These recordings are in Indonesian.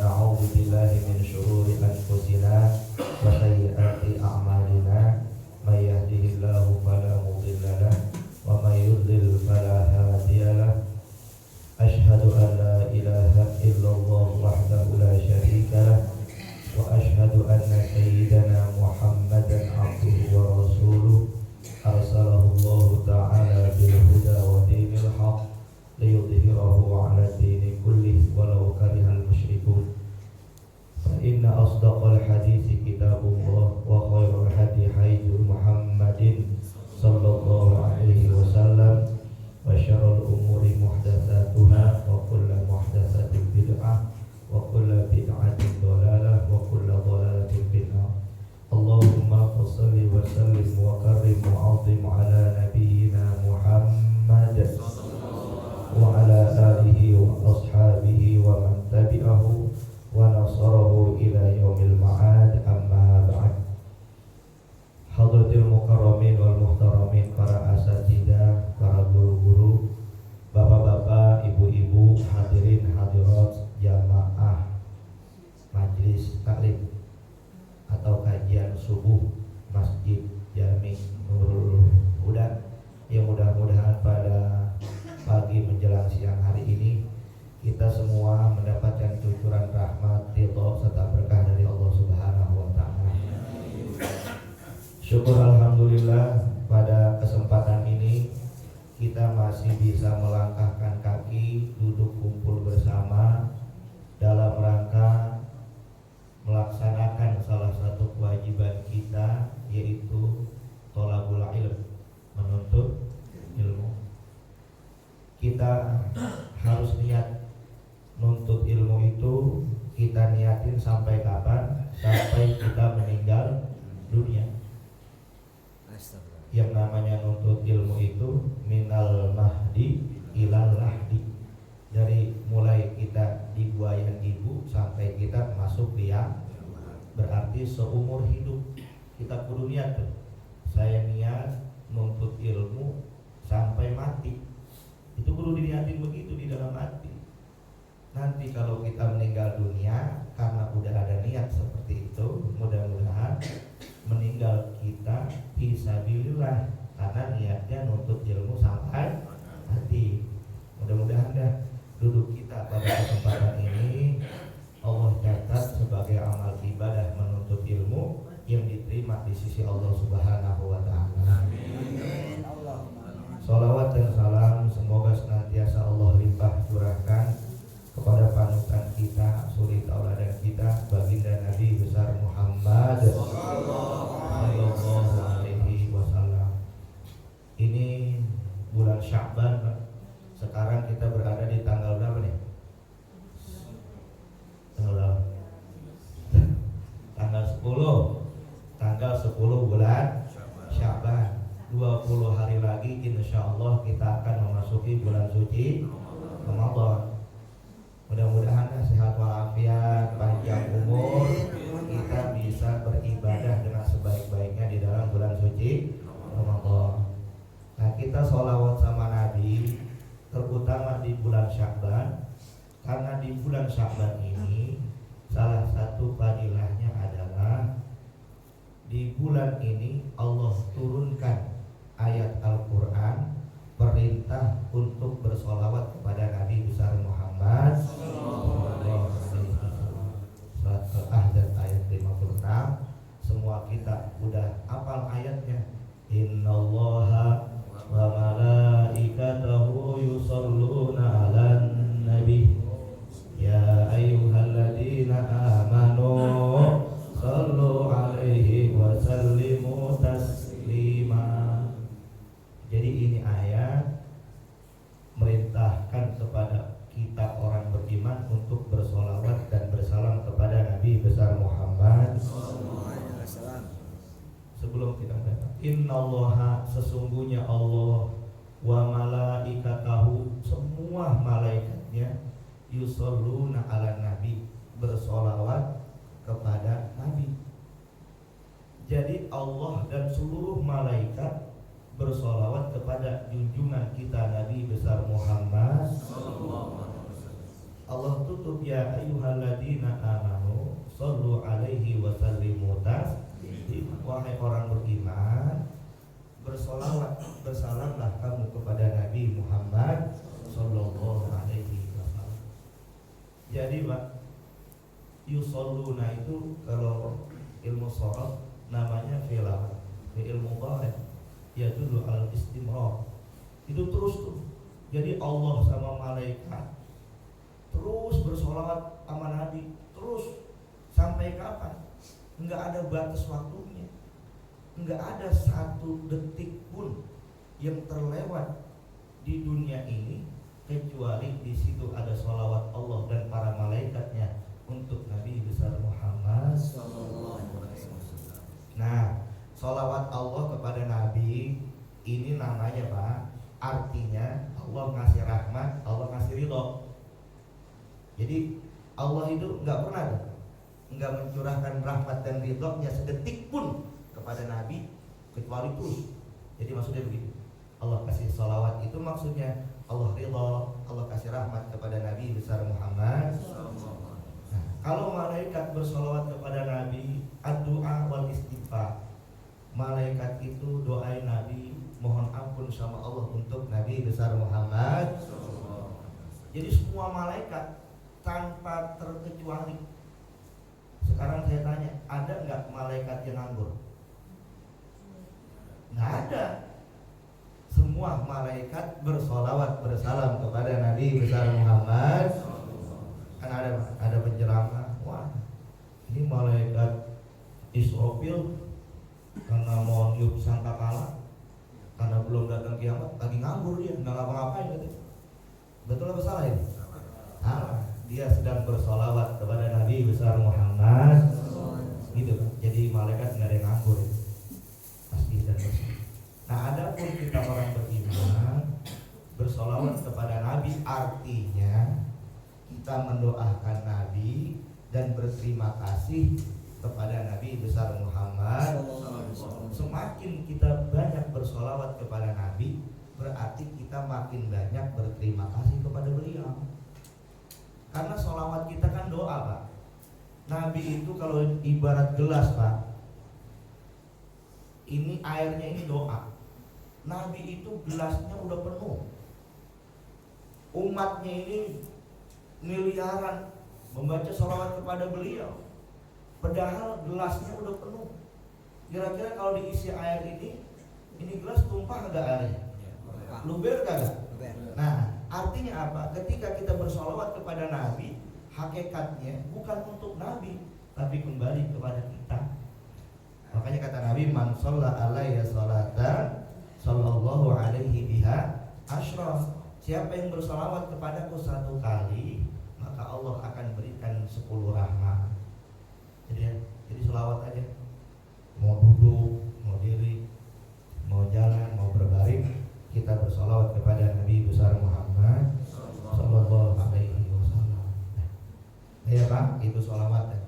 ونعوذ بالله من شرور أنفسنا وسيئات أعمالنا من يهده الله فلا مضل له ومن يضلل فلا هادي له أشهد أن لا إله إلا الله وحده لا شريك له وأشهد أن سيدنا محمدا عبده ورسوله أرسله الله تعالى بالهدى ودين الحق ليظهره على الدين كله ولو كره المشركون فإن أصدق الحديث كتاب الله وخير الهدي هدي محمد صلى الله عليه وسلم وشر الأمور محدثاتها وكل محدثة بدعة وكل بدعة ضلالة وكل ضلالة في النار اللهم صل وسلم وكرم وعظم على نبينا محمد وعلى آله وأصحابه ومن تبعه ونصره إلى يوم المعاد أما بعد. Hadratil mukarramin wal muhtaramin, para asatidzah, para guru-guru, bapak-bapak, ibu-ibu, hadirin hadirat jamaah majlis taklim atau kajian subuh Masjid Jami Nurul Huda, yang mudah-mudahan pada pagi menjelang siang hari ini kita semua mendapatkan cucuran rahmat, ridha serta berkah dari Allah Subhanahu wa taala. Syukur alhamdulillah pada kesempatan ini kita masih bisa melangkahkan kaki, duduk kumpul bersama dalam rangka melaksanakan salah satu kewajiban kita, yaitu thalabul ilm, menuntut ilmu. Kita harus niat nuntut ilmu itu, kita niatin sampai kapan? Sampai kita meninggal dunia. Yang namanya nuntut ilmu itu minal mahdi ilal lahdi, dari mulai kita di buayan ibu sampai kita masuk liang. Berarti seumur hidup kita kudu niat tuh. Saya niat nuntut ilmu sampai mati. Itu kudu diniatin begitu di dalam hati. Nanti kalau kita meninggal dunia karena udah ada niat seperti itu, mudah-mudahan meninggal kita fisabilillah karena niatnya nuntut ilmu sampai mati. Mudah-mudahan dah duduk kita pada kesempatan ini Allah catat sebagai amal ibadah menuntut ilmu yang diterima di sisi Allah Subhanahu wa taala. Amin. Shalawat dan salam semoga senantiasa Allah limpah curahkan kepada panutan kita, suri tauladan kita, baginda Nabi besar Muhammad sallallahu alaihi wasallam. Ini bulan Sya'ban, Pak. Sekarang kita berada di tanggal berapa nih? Tanggal 10 bulan Sya'ban. 20 hari lagi insyaallah kita akan memasuki bulan suci Ramadan. Mudah-mudahan sehat walafiat, panjang umur, kita bisa beribadah dengan sebaik-baiknya di dalam bulan suci Ramadan. Nah, kita sholawat sama Nabi terutama di bulan Sya'ban, karena di bulan Sya'ban ini salah satu fadilahnya adalah di bulan ini Allah turunkan ayat Al-Quran perintah untuk bersholawat kepada Nabi besar Muhammad Surat Al-Ahzab ayat 56. Semua kita udah hafal ayatnya. Innallaha wa malaikatahu yusholluna 'alan nabi ya ayyuhalladzina amanu shallu 'alaihi wa sallimu taslima. Jadi ini ayat merintahkan kepada kita orang beriman untuk bersolawat dan bersalam kepada Nabi besar Muhammad. Sebelum kita mendapat, innallaha, sesungguhnya Allah, wa malaikatahu, semua malaikatnya, yusholluna ala nabi, bersolawat kepada Nabi. Jadi Allah dan seluruh malaikat bersolawat kepada junjungan kita Nabi besar Muhammad. Allah tuh ditutup ya ayyuhalladzina amanu shallu alaihi wa sallimu taslima. Wahai orang beriman, bersolawat, bersalamlah kamu kepada Nabi Muhammad sallallahu alaihi wasallam. Jadi Pak, yusalluna itu kalau ilmu sharaf namanya fi'il, fi'il mudhari, yadullu al istimrar. Itu terus tuh. Jadi Allah sama malaikat terus bersolawat sama Nabi, terus sampai kapan? Enggak ada batas waktunya. Enggak ada satu detik pun yang terlewat di dunia ini kecuali di situ ada sholawat Allah dan para malaikatnya untuk Nabi besar Muhammad sallallahu alaihi wasallam. Nah, sholawat Allah kepada Nabi ini namanya Pak, artinya Allah ngasih rahmat, Allah ngasih ridho. Jadi Allah itu enggak pernah enggak mencurahkan rahmat dan ridhonya sedetik pun kepada Nabi kecuali terus. Jadi maksudnya begitu. Allah kasih salawat itu maksudnya Allah ridha, Allah kasih rahmat kepada Nabi besar Muhammad. Nah, kalau malaikat bersalawat kepada Nabi, ad-du'a wal istighfar. Malaikat itu doain Nabi, mohon ampun sama Allah untuk Nabi besar Muhammad. Jadi semua malaikat tanpa terkecuali. Sekarang saya tanya, ada nggak malaikat yang nganggur? Nggak ada. Semua malaikat bersolawat bersalam kepada Nabi besar Muhammad. Kan ada penceramah, wah ini malaikat Israfil karena mau niup sangkakala, karena belum datang kiamat, lagi nganggur dia, nggak ngapa-ngapain gitu. Betul apa salah ini? Salah. Dia sedang bersolawat kepada Nabi besar Muhammad. Gitu kan? Jadi malaikat nggak ada yang nganggur ya. Pasti dan bersih. Nah, adapun kita orang beriman bersolawat kepada Nabi artinya kita mendoakan Nabi dan berterima kasih kepada Nabi besar Muhammad. Semakin kita banyak bersolawat kepada Nabi, berarti kita makin banyak berterima kasih kepada beliau. Karena solawat kita kan doa Pak. Nabi itu kalau ibarat gelas Pak, ini airnya ini doa. Nabi itu gelasnya udah penuh. Umatnya ini miliaran membaca sholawat kepada beliau. Padahal gelasnya udah penuh. Kira-kira kalau diisi air ini gelas tumpah agak airnya? Luber kagak? Nah, artinya apa? Ketika kita bersholawat kepada Nabi, hakikatnya bukan untuk Nabi, tapi kembali kepada kita. Makanya kata Nabi, man shalla alayya sholatan sallallahu alaihi biha asyraf. Siapa yang bersalawat kepadaku satu kali, maka Allah akan berikan 10 rahmat. Jadi salawat aja. Mau duduk, mau diri, mau jalan, mau berbaring, kita bersalawat kepada Nabi besar Muhammad sallallahu alaihi wasallam. Ya Pak, itu salawatnya.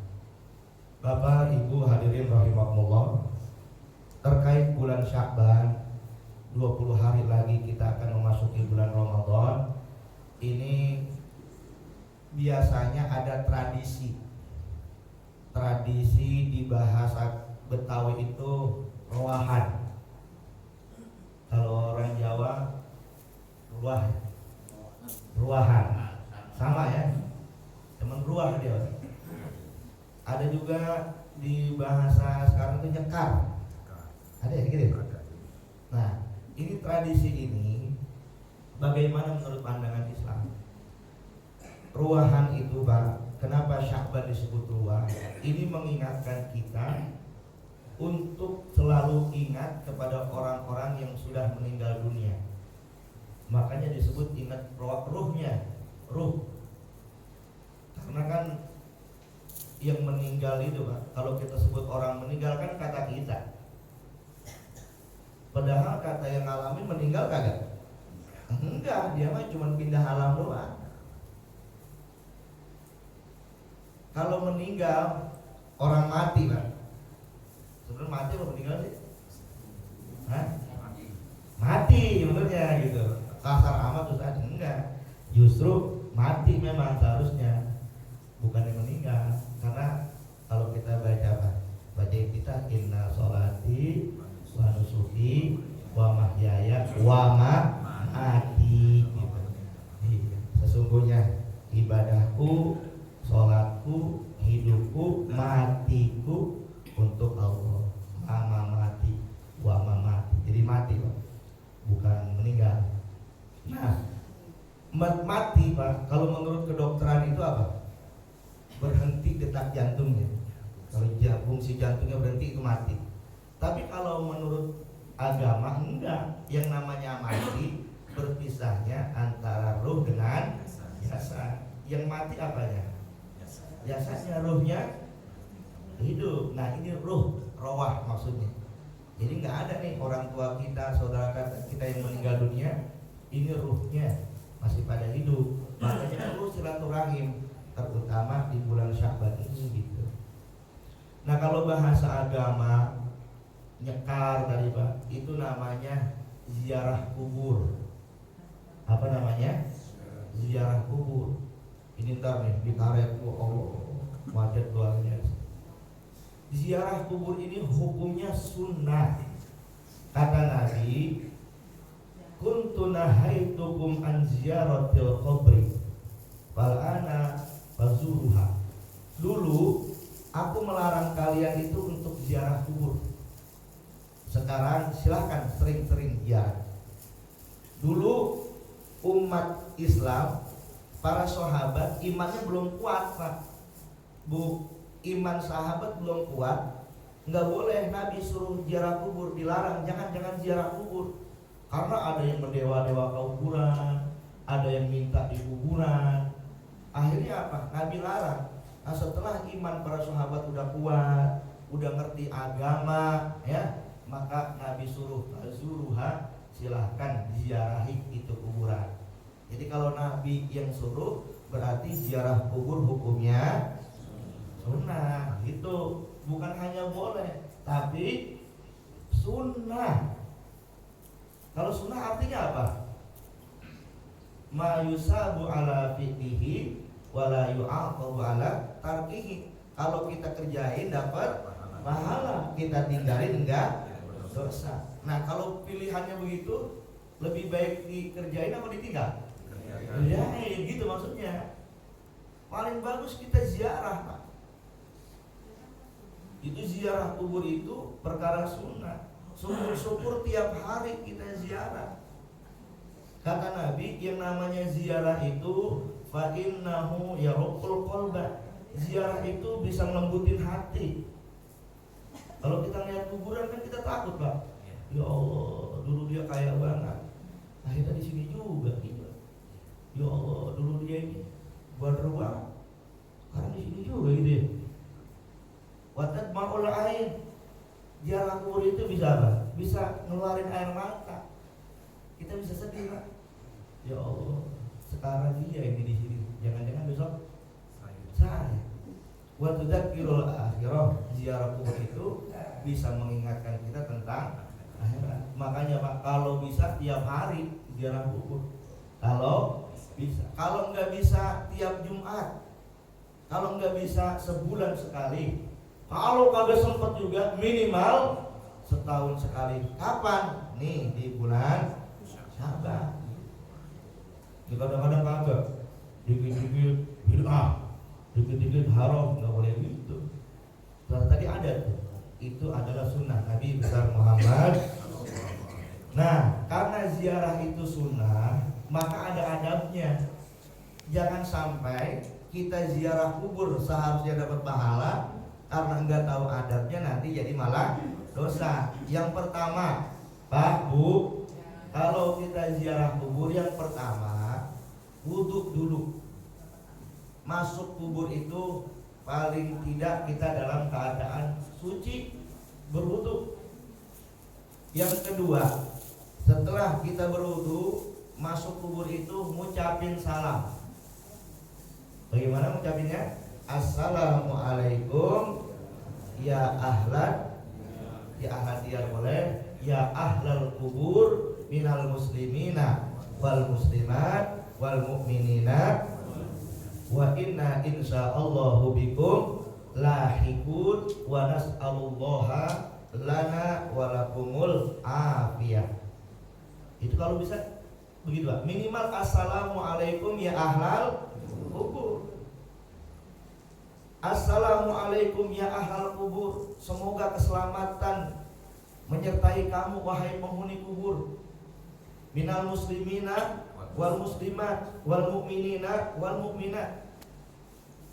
Bapak, Ibu hadirin rahimakumullah, terkait bulan Sya'ban, 20 hari lagi kita akan memasuki bulan Ramadan. Ini biasanya ada tradisi di bahasa Betawi itu ruahan. Kalau orang Jawa ruahan sama ya, cuman ruah dia. Ada juga di bahasa sekarang itu nyekar. Ada ya gitu. Nah, ini tradisi ini bagaimana menurut pandangan Islam? Ruahan itu Pak, kenapa Sya'ban disebut ruah? Ini mengingatkan kita untuk selalu ingat kepada orang-orang yang sudah meninggal dunia. Makanya disebut ingat ruhnya, ruh. Karena kan yang meninggal itu Pak, kalau kita sebut orang meninggal kan kata kita. Padahal kata yang ngalamin meninggal kagak? Enggak, dia mah cuma pindah alam doang. Kalau meninggal orang mati Pak, sebenarnya mati atau meninggal sih? Hah? Mati benernya gitu. Kasar amat terus aja enggak. Justru mati memang seharusnya. bukan yang meninggal. Karena kalau kita baca apa? Baca kita inna sholati wa nusuki wa mahyaya wa mamati gitu. Sesungguhnya ibadahku, sholatku, hidupku, matiku untuk Allah. Mati wa mamati. Jadi mati Pak, bukan meninggal. Nah, mati Pak, kalau menurut kedokteran itu apa? Berhenti detak jantungnya. Kalau fungsi jantungnya berhenti itu mati. Tapi kalau menurut agama enggak. Yang namanya mati berpisahnya antara ruh dengan jasad. Yang mati apanya? Jasadnya, ruhnya hidup. Nah ini ruh, roh maksudnya. Jadi nggak ada nih orang tua kita, saudara kita yang meninggal dunia, ini ruhnya masih pada hidup. Makanya perlu silaturahim, terutama di bulan Sya'ban ini gitu. Nah kalau bahasa agama nyekar tadi Pak, itu namanya ziarah kubur. Apa namanya? Ziarah kubur. Ini ntar nih ditarik, Allah macet luarnya. Ziarah kubur ini hukumnya sunnah. Kata Nabi, kuntu nahaitukum an ziyaratil qabri fal ana fazuruha. Dulu aku melarang kalian itu untuk ziarah kubur. Sekarang silahkan sering-sering ziarah. Dulu umat Islam, para sahabat imannya belum kuat Pak. Iman sahabat belum kuat, nggak boleh Nabi suruh ziarah kubur, dilarang, jangan ziarah kubur. Karena ada yang mendewa-dewa kuburan, ada yang minta di kuburan. Akhirnya apa? Nabi larang. Nah setelah iman para sahabat udah kuat, udah ngerti agama, ya, maka Nabi suruh zuruha, silahkan ziarahi itu kuburan. Jadi kalau Nabi yang suruh, berarti ziarah kubur hukumnya sunnah. Itu bukan hanya boleh, tapi sunnah. Kalau sunnah artinya apa? Ma yusabu ala fi'lihi wala yu'aqabu ala tarkihi. Kalau kita kerjain dapat pahala, kita tinggalin enggak dosa. Nah kalau pilihannya begitu, lebih baik dikerjain apa ditinggal? Kerjain, gitu maksudnya. Paling bagus kita ziarah Pak. Itu ziarah kubur itu perkara sunnah. Syukur-syukur tiap hari kita ziarah. Kata Nabi, yang namanya ziarah itu fa innahu yaruqul qalba. Ziarah itu bisa ngelembutin hati. Kalau kita lihat kuburan kan kita takut Pak. Ya Allah, dulu dia kaya banget, akhirnya di sini juga gitu. Ya Allah, dulu dia ini badar banget, sekarang di sini juga gitu ya. Watat ma'ul ain. Ziarah kubur itu bisa apa? Bisa ngeluarin air mata. Kita bisa sedih Pak. Ya Allah, sekarang dia ini di sini, jangan-jangan besok saya. Wa tudzakirul akhirah. Ziarah kubur itu bisa mengingatkan kita tentang akhirat. Makanya Pak, kalau bisa tiap hari ziarah kubur. Kalau bisa, kalau nggak bisa tiap Jumat, kalau nggak bisa sebulan sekali, kalau kagak sempet juga minimal setahun sekali. Kapan? Nih di bulan Sya'ban. Di kadang-kadang kagak, dikit-dikit bid'ah, dikit-dikit haram, nggak boleh gitu. Tadi ada tuh, itu adalah sunnah Nabi besar Muhammad. Nah, karena ziarah itu sunnah, maka ada adabnya. Jangan sampai kita ziarah kubur seharusnya dapat pahala, karena enggak tahu adabnya nanti jadi malah dosa. Yang pertama, Pak, Bu, kalau kita ziarah kubur yang pertama wudhu dulu. Masuk kubur itu paling tidak kita dalam keadaan suci, berwudhu. Yang kedua, setelah kita berwudhu, masuk kubur itu ngucapin salam. Bagaimana ngucapinnya? Assalamualaikum ya ahlan, ya ahlan diyar boleh, ya ahlal kubur minal muslimina wal muslimat wal mu'minina. wa inna insyaallahu bikum lahiqun wa nas'alullaha lana wa lakumul afiyah. Itu kalau bisa begitu Pak. Minimal assalamualaikum ya ahlal kubur. Assalamualaikum ya ahlal kubur. Semoga keselamatan menyertai kamu wahai penghuni kubur. Minal muslimina wal muslimat wal mu'minina wal mu'minat.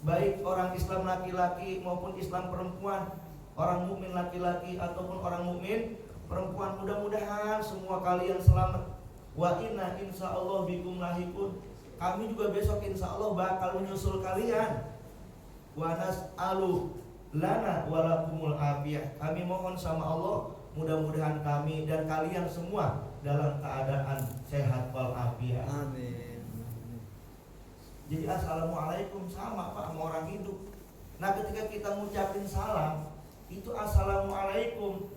Baik orang Islam laki-laki maupun Islam perempuan, orang mukmin laki-laki ataupun orang mukmin perempuan, mudah-mudahan semua kalian selamat. Wa inna insyaallah bikum lahiqun. Kami juga besok insyaallah bakal menyusul kalian. Wa nas'alu lana wa lakumul afiyah. Kami mohon sama Allah mudah-mudahan kami dan kalian semua dalam keadaan sehat wal afiyah. Amin. Jadi assalamualaikum sama Pak sama orang hidup. Nah ketika kita ngucapin salam itu assalamualaikum,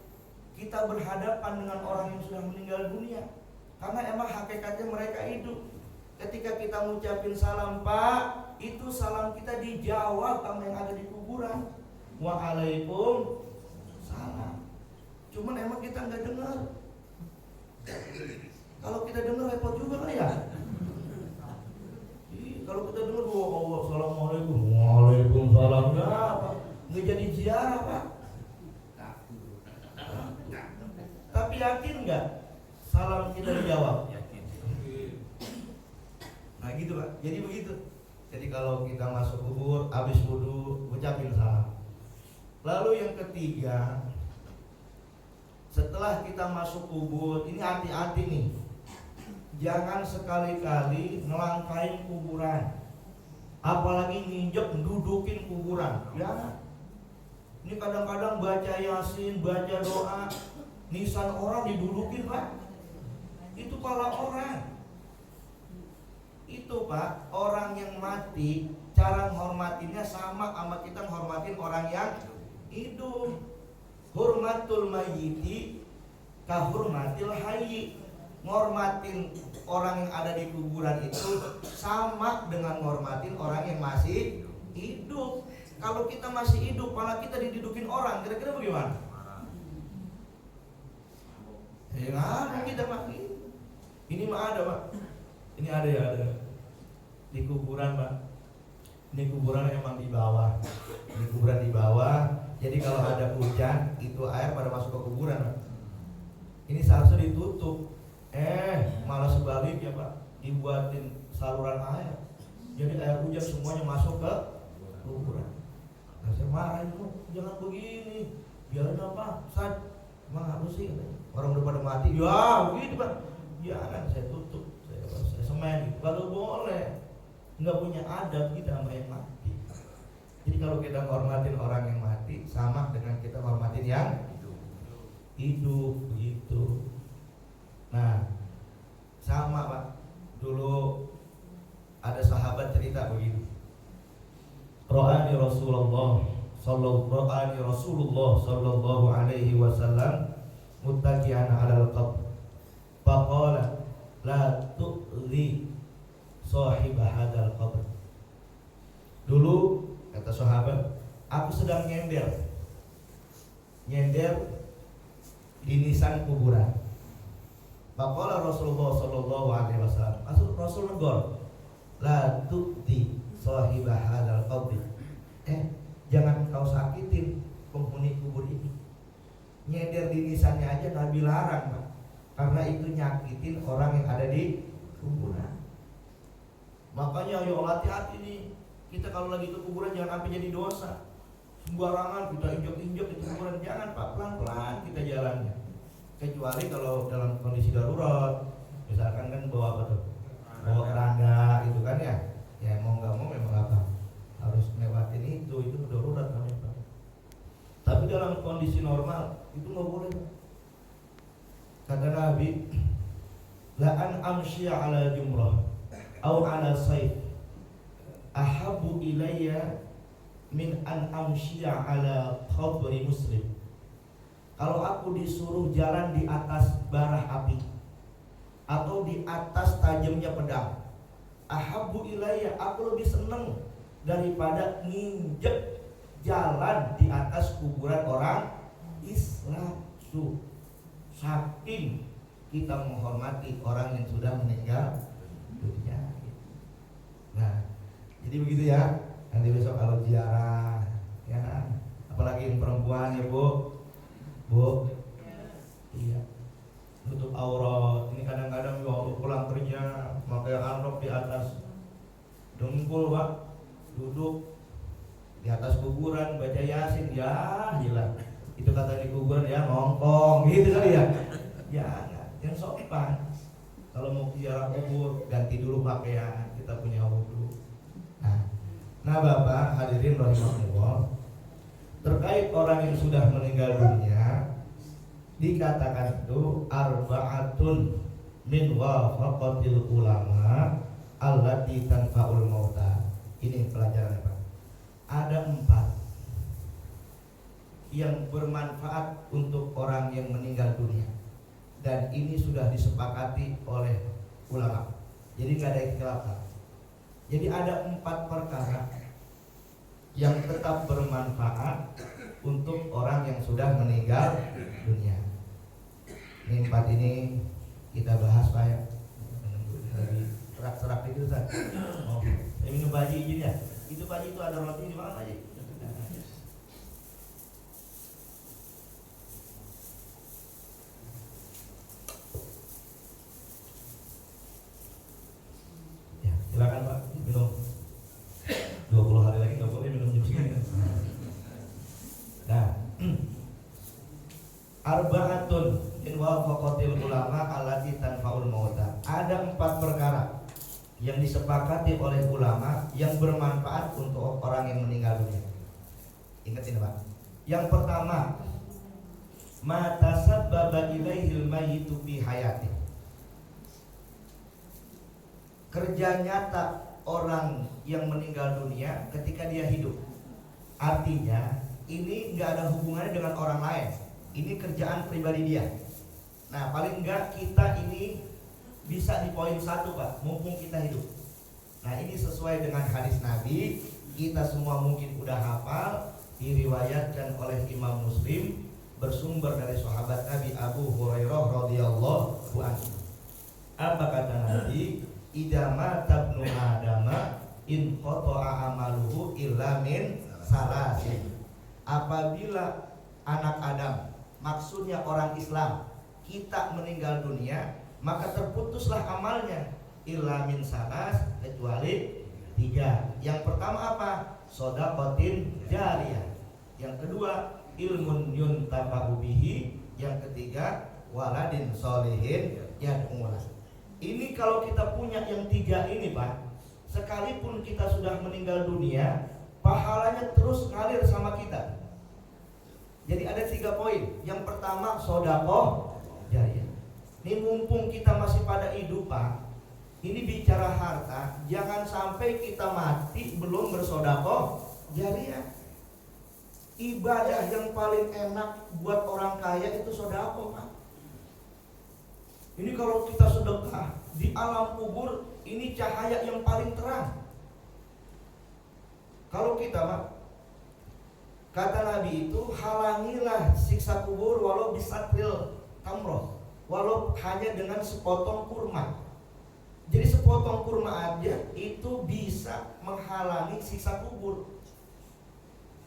kita berhadapan dengan orang yang sudah meninggal dunia. Karena emang hakikatnya mereka hidup. Ketika kita ngucapin salam Pak, itu salam kita dijawab sama yang ada di kuburan. Waalaikum salam. Cuman emang kita nggak dengar. Kalau kita dengar repot juga kan ya. Kalau kita dengar Allah assalamualaikum, waalaikumsalam, nggak jadi ziarah Pak. Tapi yakin nggak salam kita dijawab? Yakin. Nah gitu Pak. Jadi begitu. Jadi kalau kita masuk kubur, habis wudu, ucapin salam. Lalu yang ketiga, setelah kita masuk kubur, ini hati-hati nih. Jangan sekali-kali ngelangkain kuburan. Apalagi nginjek dudukin kuburan. Jangan. Ini kadang-kadang baca Yasin, baca doa, nisan orang didudukin Pak. Itu kepala orang. Itu Pak, orang yang mati cara menghormatinya sama kita menghormatin orang yang hidup. Hurmatul mayyiti kahurmatil hayyi. Ngormatin orang yang ada di kuburan itu sama dengan ngormatin orang yang masih hidup. Kalau kita masih hidup malah kita didudukin orang, kira-kira bagaimana? Ya nggak kita mati. Ini mah ada Pak. Ini ada ya ada di kuburan Pak. Ini kuburan emang di bawah. Di kuburan di bawah. Jadi kalau ada hujan itu air pada masuk ke kuburan Pak. Ini seharusnya ditutup. Malah sebaliknya Pak, dibuatin saluran air. Jadi air hujan semuanya masuk ke kuburan. Nah saya marah itu, jangan begini. Biarin apa? Emang harus sih orang udah pada mati. Ya begitu Pak. Jangan saya tutup, saya semen. Kalau boleh, nggak punya adab kita sama yang mati. Jadi kalau kita hormatin orang yang mati sama dengan kita hormatin yang hidup begitu. Nah, sama Pak. Dulu ada sahabat cerita begini. Ra'ani Rasulullah sallallahu alaihi wasallam muttaqian 'alal qabr. Faqala la tu'li sahib hadzal qabr. Dulu kata sahabat, aku sedang nyender di nisan kuburan. Faqala Rasulullah sallallahu alaihi wasallam, Rasul negor, la tu'ti sahib hadzal qabr. Jangan kau sakitin penghuni kubur ini. Nyender di nisannya aja Nabi larang, Pak. Karena itu nyakitin orang yang ada di kuburan. Makanya ayo hati-hati nih. Kita kalau lagi ke kuburan jangan sampai jadi dosa. Sembarangan kita injek-injek di kuburan, jangan Pak, pelan-pelan kita jalannya. Kecuali kalau dalam kondisi darurat, misalkan kan bawa apa tuh? Bawa keranda gitu kan ya. Ya mau nggak mau memang apa? Harus lewatin itu darurat namanya Pak. Tapi dalam kondisi normal itu nggak boleh. Kata Nabi, la an amshiya ala jumrah au ala sayf ahabu ilayya min an amshiya ala qabri muslim. Kalau aku disuruh jalan di atas bara api atau di atas tajamnya pedang, ahabbu ilayya, aku lebih seneng daripada nginjek jalan di atas kuburan orang Islam. Saking kita menghormati orang yang sudah meninggal dunia. Nah, jadi begitu ya. Nanti besok kalau ziarah, ya, apalagi yang perempuan ya Bu, iya, tutup aurat. Ini kadang-kadang waktu pulang kerja pakai androk di atas dengkul Pak, duduk di atas kuburan baca Yasin, ya gila. Itu kata di kuburan ya ngongkong gitu kali ya. Ya, yang sopan. Kalau mau ziarah kubur ganti dulu pakaian, kita punya wudu. Nah Bapak hadirin rahimahullah, terkait orang yang sudah meninggal dunia dikatakan itu arba'atun min wafaqatil ulama allati tanfa'ul mauta. Ini pelajaran Pak. Ada 4 yang bermanfaat untuk orang yang meninggal dunia, dan ini sudah disepakati oleh ulama. Jadi nggak ada ikhtilaf. Jadi ada 4 perkara yang tetap bermanfaat untuk orang yang sudah meninggal dunia. Ini 4 ini kita bahas Pak ya. Lagi serak-serak itu Ustaz. Oh, saya minum Pak Haji izin ya. Itu Pak Haji itu ada roti di mana Pak Haji? Ya, silakan Pak, minum. 20 hari lagi nggak boleh minum jam segini. Nah, arba'atun min wafaqatil ulama allati tanfa'ul mauta. Ada 4 perkara yang disepakati oleh ulama yang bermanfaat untuk orang yang meninggal dunia. Ingat ini Pak. Yang pertama, ma tasabbaba ilaihil mayyitu fi hayati. Kerja nyata orang yang meninggal dunia ketika dia hidup. Artinya ini nggak ada hubungannya dengan orang lain. Ini kerjaan pribadi dia. Nah paling enggak kita ini bisa di poin 1 Pak, mumpung kita hidup. Nah ini sesuai dengan hadis Nabi. Kita semua mungkin udah hafal, diriwayatkan oleh Imam Muslim, bersumber dari sahabat Nabi Abu Hurairah radhiyallahu anhu. Apa kata Nabi? Idza mata ibnu adama in qata'a amaluhu illa min salasin. Apabila anak Adam, maksudnya orang Islam, kita meninggal dunia, maka terputuslah amalnya illa min salas, kecuali 3. Yang pertama apa? Shadaqatin jariyah. Yang kedua ilmun yuntafa'u bihi. Yang ketiga waladin sholihin yad'u lahu. Ini kalau kita punya yang 3 ini Pak, sekalipun kita sudah meninggal dunia, pahalanya terus ngalir sama kita. Jadi ada 3 poin. Yang pertama sedekah jariyah. Ini mumpung kita masih pada hidup Pak, ini bicara harta, jangan sampai kita mati belum bersedekah jariyah. Ibadah yang paling enak buat orang kaya itu sedekah Pak. Ini kalau kita sedekah di alam kubur, ini cahaya yang paling terang. Kalau kita Pak, kata Nabi itu halangilah siksa kubur walau bisatril tamroh, walau hanya dengan sepotong kurma. Jadi sepotong kurma aja itu bisa menghalangi siksa kubur.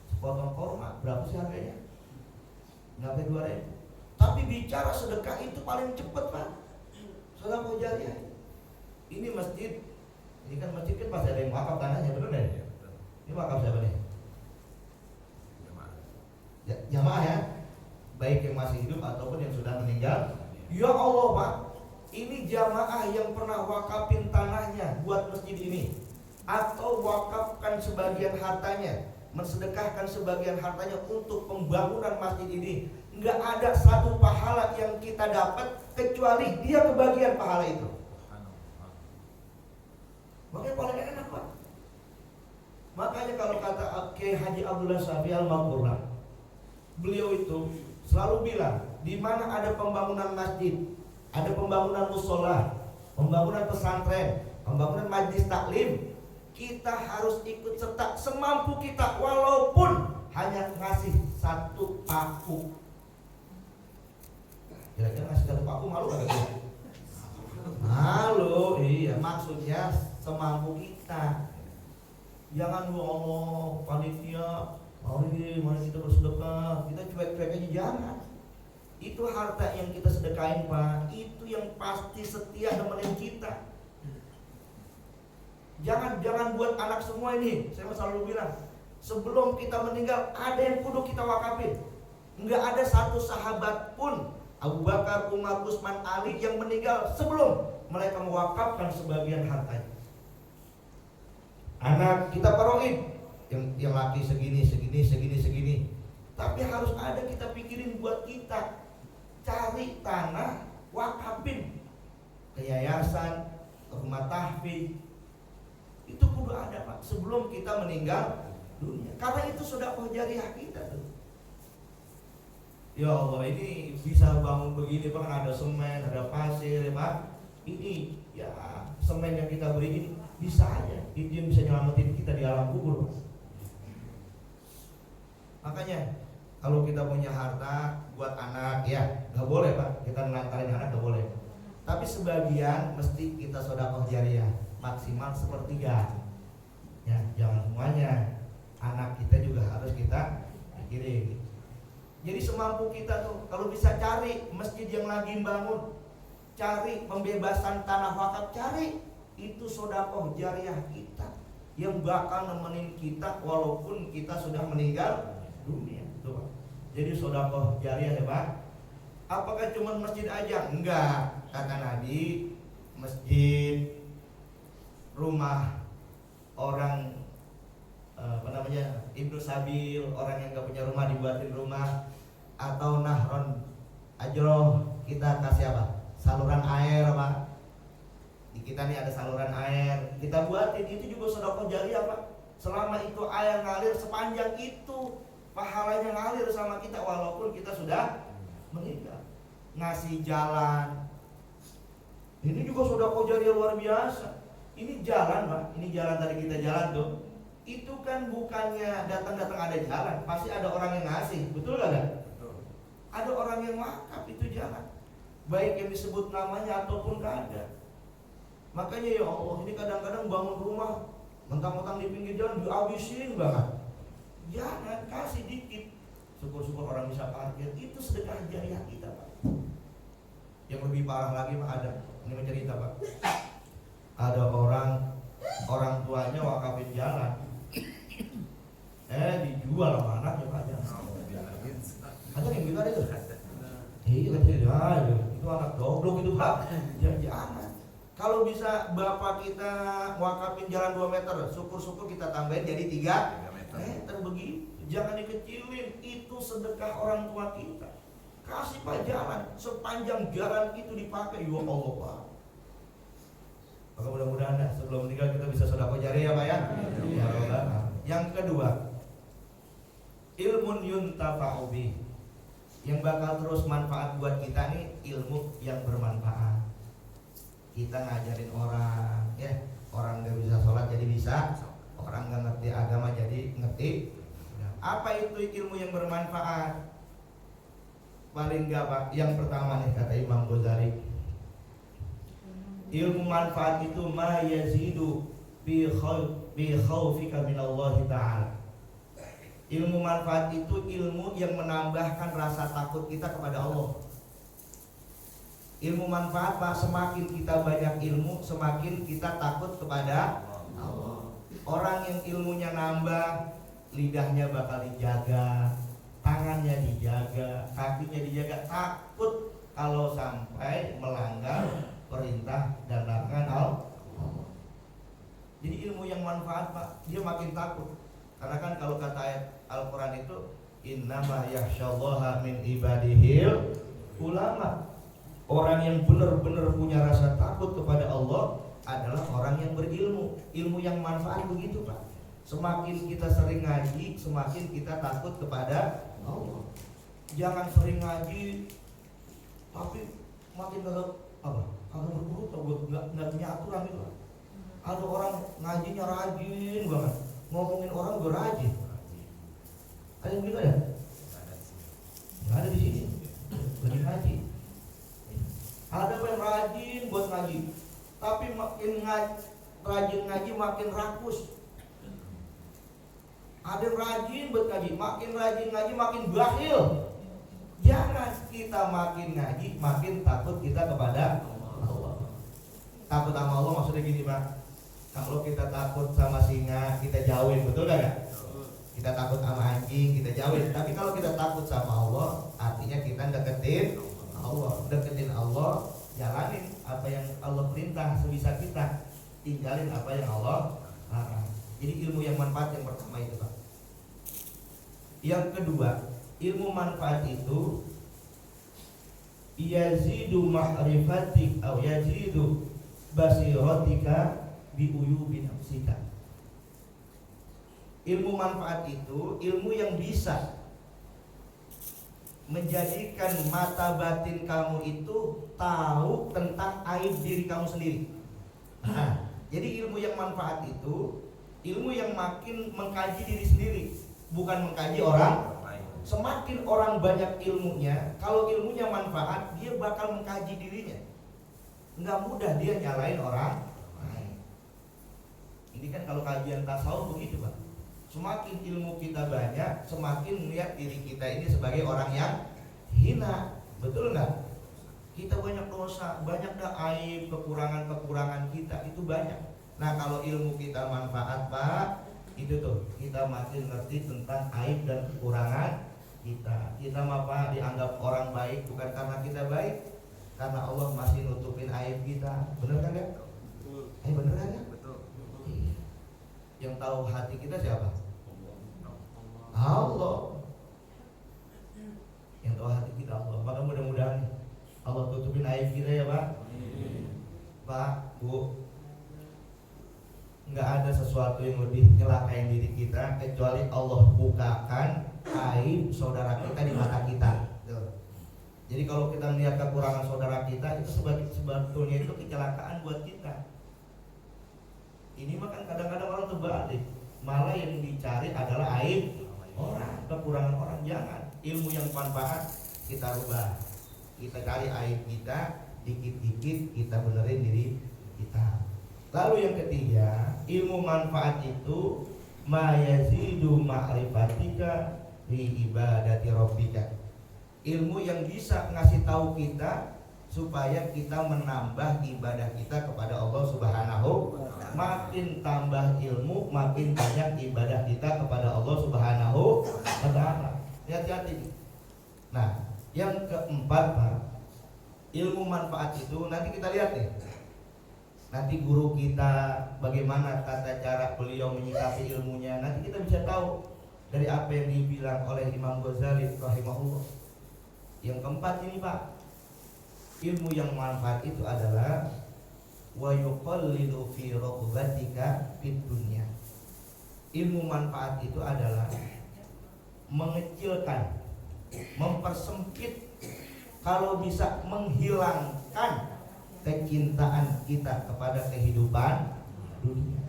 Sepotong kurma berapa sih harganya? Nggak 2.000. Tapi bicara sedekah itu paling cepat Pak. Sedekah jariyah. Ini masjid, ini kan masjid kan pasti ada yang wakaf tanahnya, benar deh. Ini wakaf siapa nih? Jamaah ya, baik yang masih hidup ataupun yang sudah meninggal. Ya Allah Pak, ini jamaah yang pernah wakafin tanahnya buat masjid ini, atau wakafkan sebagian hartanya, mensedekahkan sebagian hartanya untuk pembangunan masjid ini. Nggak ada satu pahala yang kita dapat kecuali dia kebagian pahala itu. Makanya paling enak Pak. Makanya kalau kata Kiai Haji Abdullah Syafi'i Al-Maghfurlah, beliau itu selalu bilang, di mana ada pembangunan masjid, ada pembangunan mushola, pembangunan pesantren, pembangunan majelis taklim, kita harus ikut serta semampu kita, walaupun hanya ngasih 1 paku. Kira-kira ngasih 1 paku malu gak kita? Malu, iya, maksudnya semampu kita. Jangan Allah panitia, mari kita bersedekah, kita cuek-cuek aja, jangan. Itu harta yang kita sedekahin Pak, itu yang pasti setia nemenin kita. Jangan buat anak semua ini. Saya selalu bilang, sebelum kita meninggal ada yang kudu kita wakafin. Enggak ada satu sahabat pun, Abu Bakar, Umar, Utsman, Ali, yang meninggal sebelum mereka mewakafkan sebagian hartanya. Anak kita paroin, yang laki segini. Tapi harus ada kita pikirin buat kita. Cari tanah, wakafin ke yayasan, ke rumah tahfidz. Itu kudu ada Pak sebelum kita meninggal dunia. Karena itu sedekah jariah kita tuh. Ya Allah, ini bisa bangun begini Pak, ada semen, ada pasir ya Pak. Ini ya semen yang kita beri ini bisa aja, itu yang bisa nyelamatin kita di alam kubur. Makanya kalau kita punya harta buat anak ya nggak boleh Pak, kita nelantarin anak nggak boleh. Tapi sebagian mesti kita sedekah jariah, maksimal 1/3. Ya, jangan semuanya. Anak kita juga harus kita pikirin. Jadi semampu kita tuh, kalau bisa cari masjid yang lagi bangun, cari pembebasan tanah wakaf, cari itu sedekah jariah kita yang bakal nemenin kita walaupun kita sudah meninggal dunia. Tuh Pak. Jadi sedekah jariah ya Pak. Apakah cuma masjid aja? Enggak. Kata Nabi, masjid, rumah orang Ibnu Sabil, orang yang gak punya rumah dibuatin rumah, atau nahron ajroh, kita kasih apa? Saluran air Pak. Di kita nih ada saluran air, kita buatin, itu juga sedekah jariah Pak. Selama itu air ngalir, sepanjang itu pahalanya ngalir sama kita walaupun kita sudah meninggal. Ngasih jalan, ini juga sedekah jariah luar biasa. Ini jalan Pak, ini jalan tadi kita jalan tuh. Itu kan bukannya datang-datang ada jalan, pasti ada orang yang ngasih, betul gak? Ada orang yang wakaf itu jalan, baik yang disebut namanya ataupun kada. Makanya ya Allah, ini kadang-kadang bangun rumah mentang-mentang di pinggir jalan dihabisin banget. Jangan, kasih dikit. Syukur-syukur orang bisa parkir, itu sedekah jariah kita Pak. Yang lebih parah lagi Pak ada, ini mencerita Pak. Ada orang tuanya wakafin jalan, dijual sama anaknya Pak. Ada yang gitu ada itu. Iya, itu anak goblok itu Pak. Jangan. Kalau bisa bapak kita wakafin jalan 2 meter, syukur-syukur kita tambahin jadi 3 meter begitu. Jangan dikecilin, itu sedekah orang tua kita. Kasih Pak jalan, sepanjang jalan itu dipakai, ya Allah Pak. Maka mudah-mudahan sebelum meninggal kita bisa sedekah jariah Pak ya. Ya Allah. Yang kedua, ilmun yuntafa'u bih. Yang bakal terus manfaat buat kita nih ilmu yang bermanfaat. Kita ngajarin orang, ya orang nggak bisa sholat jadi bisa, orang nggak ngerti agama jadi ngerti. Apa itu ilmu yang bermanfaat? Paling nggak Pak, yang pertama nih kata Imam Ghazali, ilmu manfaat itu ma yazidu bi khaufika minallahi ta'ala. Ilmu manfaat itu ilmu yang menambahkan rasa takut kita kepada Allah. Ilmu manfaat Pak, semakin kita banyak ilmu, semakin kita takut kepada Allah. Orang yang ilmunya nambah, lidahnya bakal dijaga, tangannya dijaga, kakinya dijaga, takut kalau sampai melanggar perintah dan larangan Allah. Jadi ilmu yang manfaat Pak, dia makin takut. Karena kan kalau kata ayat Al-Quran itu innama yakhsyallaha min ibadihil ulama. Orang yang benar-benar punya rasa takut kepada Allah adalah orang yang berilmu. Ilmu yang manfaat begitu Pak. Semakin kita sering ngaji, semakin kita takut kepada Allah. Jangan sering ngaji tapi makin kagak berburu, nggak punya aturan itu. Ada orang ngajinya rajin banget, ngomongin orang juga rajin. Ada yang gitu ya? Nggak ada di sini. Lagi ngaji. Ada yang rajin buat ngaji, tapi makin rajin ngaji makin rakus. Ada yang rajin buat ngaji, makin rajin ngaji makin bakhil. Jangan kita makin ngaji makin takut kita kepada Allah. Takut sama Allah maksudnya gini Pak. Kalau kita takut sama singa kita jauhin, betul gak? Kita takut sama anjing kita jauhin. Tapi kalau kita takut sama Allah, artinya kita deketin Allah. Deketin Allah, jalanin apa yang Allah perintah sebisa kita, tinggalin apa yang Allah larang. Jadi ilmu yang manfaat yang pertama itu Pak. Yang kedua, ilmu manfaat itu yazidu ma'rifatik atau yazidu basiratika bi uyubi nafsika. Ilmu manfaat itu ilmu yang bisa menjadikan mata batin kamu itu tahu tentang aib diri kamu sendiri. Nah, jadi ilmu yang manfaat itu ilmu yang makin mengkaji diri sendiri, bukan mengkaji orang. Semakin orang banyak ilmunya, kalau ilmunya manfaat, dia bakal mengkaji dirinya. Nggak mudah dia nyalain orang lain. Ini kan kalau kajian tasawuf begitu Pak. Semakin ilmu kita banyak, semakin melihat diri kita ini sebagai orang yang hina. Betul nggak? Kita banyak dosa, banyak dah aib, kekurangan-kekurangan kita itu banyak. Nah kalau ilmu kita manfaat Pak, itu tuh kita makin ngerti tentang aib dan kekurangan kita. Kita mah Pak dianggap orang baik bukan karena kita baik, karena Allah masih nutupin aib kita. Bener kan ya? Bener kan ya? Betul. Yang tahu hati kita siapa? Allah. Yang tahu hati kita Allah. Maka mudah-mudahan Allah tutupin aib kita ya Pak. Pak, Bu, nggak ada sesuatu yang lebih nyelakain diri kita kecuali Allah bukakan aib saudara kita di mata kita. Jadi kalau kita melihat kekurangan saudara kita itu sebetulnya itu kecelakaan buat kita. Ini mah kan kadang-kadang orang terbalik, malah yang dicari adalah aib orang, kekurangan orang. Jangan, ilmu yang manfaat kita rubah, kita cari aib kita, dikit-dikit kita benerin diri kita. Lalu yang ketiga, ilmu manfaat itu ma yazidu ma'rifatika li ibadati rabbika. Ilmu yang bisa ngasih tahu kita supaya kita menambah ibadah kita kepada Allah Subhanahu. Makin tambah ilmu, makin banyak ibadah kita kepada Allah Subhanahu wa ta'ala. Hati-hati. Nah, yang keempat Pak, ilmu manfaat itu nanti kita lihat nih. Nanti guru kita bagaimana tata cara beliau menyikapi ilmunya. Nanti kita bisa tahu dari apa yang dibilang oleh Imam Ghazali rahimahullah. Yang keempat ini Pak, ilmu yang manfaat itu adalah wa yuqallilu fi raqbatika fid dunya. Ilmu manfaat itu adalah mengecilkan, mempersempit, kalau bisa menghilangkan kecintaan kita kepada kehidupan dunia.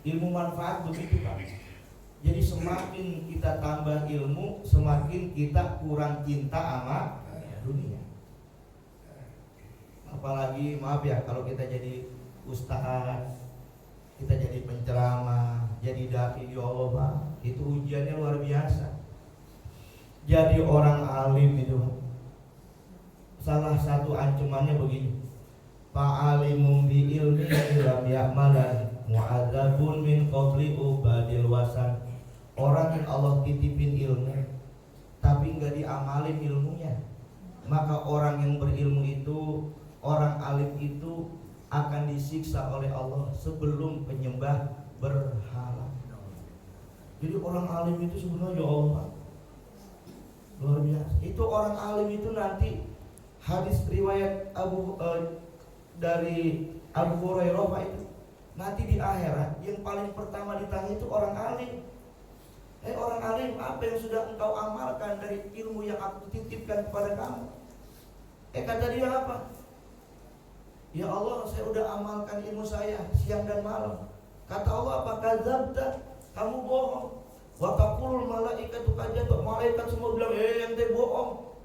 Ilmu manfaat begitu Pak. Jadi semakin kita tambah ilmu, semakin kita kurang cinta sama dunia. Apalagi maaf ya, kalau kita jadi ustaz, kita jadi penceramah, jadi dai, ya Allah Pak, itu ujiannya luar biasa. Jadi orang alim itu salah satu ancamannya begini, fa'alimum bi ilmi lam ya'malan mu'adzabun min qabli ubadil wasan. Orang yang Allah titipin ilmu tapi enggak diamalin ilmunya, maka orang yang berilmu itu, orang alim itu akan disiksa oleh Allah sebelum penyembah berhala. Jadi orang alim itu sebenarnya Allah luar biasa. Itu orang alim itu nanti hadis riwayat dari Abu Hurairah Pak, itu nanti di akhirat yang paling pertama ditanya itu orang alim. Orang alim, apa yang sudah engkau amalkan dari ilmu yang aku titipkan kepada kamu? Kata dia apa? Ya Allah, saya udah amalkan ilmu saya siang dan malam. Kata Allah, apa kadzabta? Kamu bohong. Wa taqulul malaikatu kadzdzaba. Malaikat semua bilang, ente bohong.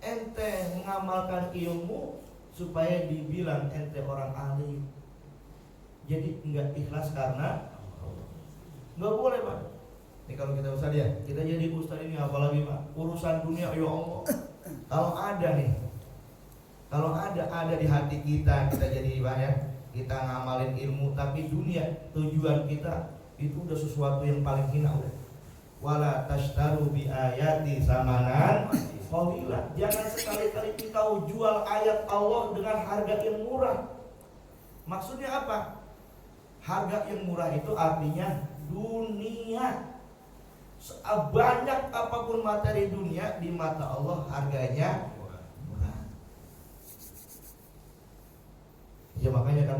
Ente mengamalkan ilmu supaya dibilang ente orang alim. Jadi enggak ikhlas karena enggak boleh, Pak. Ini kalau kita ustaz ya, kita jadi ustaz ini apalagi Pak, urusan dunia ya Allah. Kalau ada di hati kita jadi Pak ya, kita ngamalin ilmu tapi dunia tujuan kita itu udah sesuatu yang paling hina udah. Wala tashtaru bi ayati samanan qalila. Jangan sekali-kali kita jual ayat Allah dengan harga yang murah. Maksudnya apa? Harga yang murah itu artinya dunia. Banyak apapun materi dunia di mata Allah harganya murah. Ya makanya kan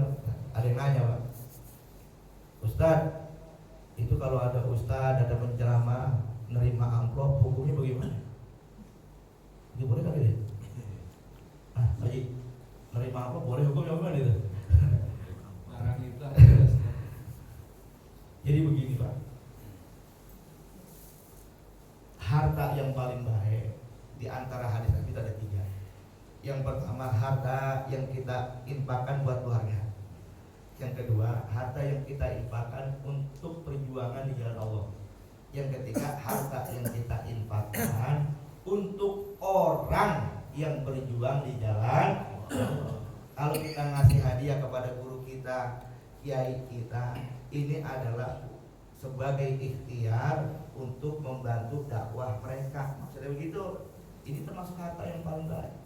ada yang nanya Pak, Ustadz, itu kalau ada ustadz, ada penceramah nerima amplop, hukumnya bagaimana? Dia boleh kan dia? Haji, nerima amplop boleh, hukumnya bagaimana itu? Jadi begini Pak, harta yang paling baik di antara hadis kita ada 3. Yang pertama, harta yang kita infakkan buat keluarga. Yang kedua, harta yang kita infakkan untuk perjuangan di jalan Allah. Yang ketiga, harta yang kita infakkan untuk orang yang berjuang di jalan Allah. Kalau kita ngasih hadiah kepada guru kita, kiai kita, ini adalah sebagai ikhtiar untuk membantu dakwah mereka. Maksudnya begitu. Ini termasuk harta yang paling baik.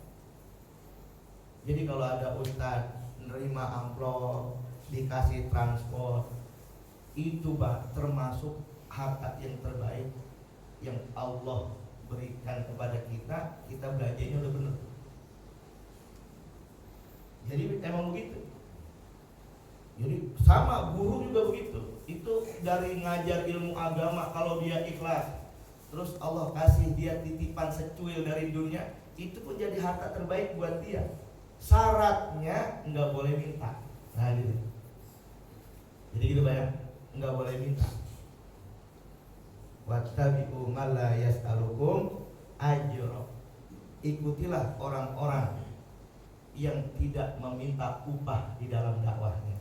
Jadi kalau ada ustadz nerima amplop, dikasih transport, itu Pak termasuk harta yang terbaik yang Allah berikan kepada kita. Kita belajarnya udah benar. Jadi emang begitu. Jadi sama guru juga begitu. Itu dari ngajar ilmu agama, kalau dia ikhlas, terus Allah kasih dia titipan secuil dari dunia, itu pun jadi harta terbaik buat dia. Syaratnya nggak boleh minta. Nah gitu. Jadi gitu Pak ya, nggak boleh minta. Wattabi'u ma la yas'alukum ajra. Ikutilah orang-orang yang tidak meminta upah di dalam dakwahnya.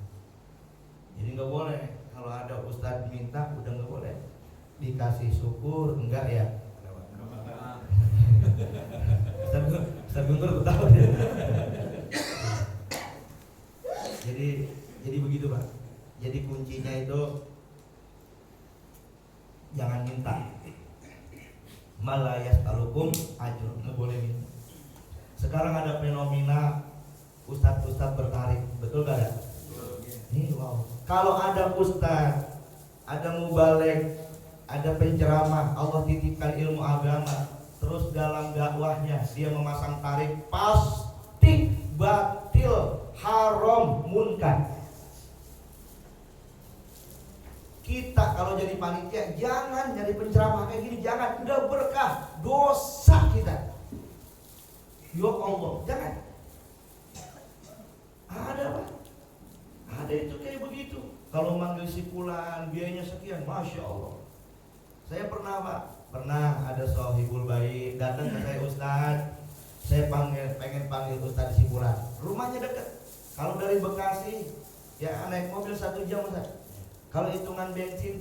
Jadi nggak boleh kalau ada ustadz minta, udah nggak boleh. Dikasih syukur enggak ya? Ustadz Guntur tahu ya. Jadi begitu Pak. Jadi kuncinya itu jangan minta. Malayas alukum ajur, nggak boleh minta. Sekarang ada fenomena ustadz bertarik, betul gak ada? Ini wow. Kalau ada ustadz, ada mubalek, ada penceramah, Allah titipkan ilmu agama, terus dalam dakwahnya dia memasang tarik, pasti batil, haram, munkar. Kita kalau jadi panitia jangan jadi penceramah kayak gini, jangan, udah berkah, dosa kita. Ya Allah, jangan. Ada Pak, ada itu kayak begitu. Kalau manggil si fulan biayanya sekian, masya Allah. Saya pernah Pak, ada sohibul baik datang ke saya, Ustaz, saya pengen panggil Ustaz si fulan. Rumahnya dekat. Kalau dari Bekasi ya naik mobil 1 jam Ustaz. Kalau hitungan bensin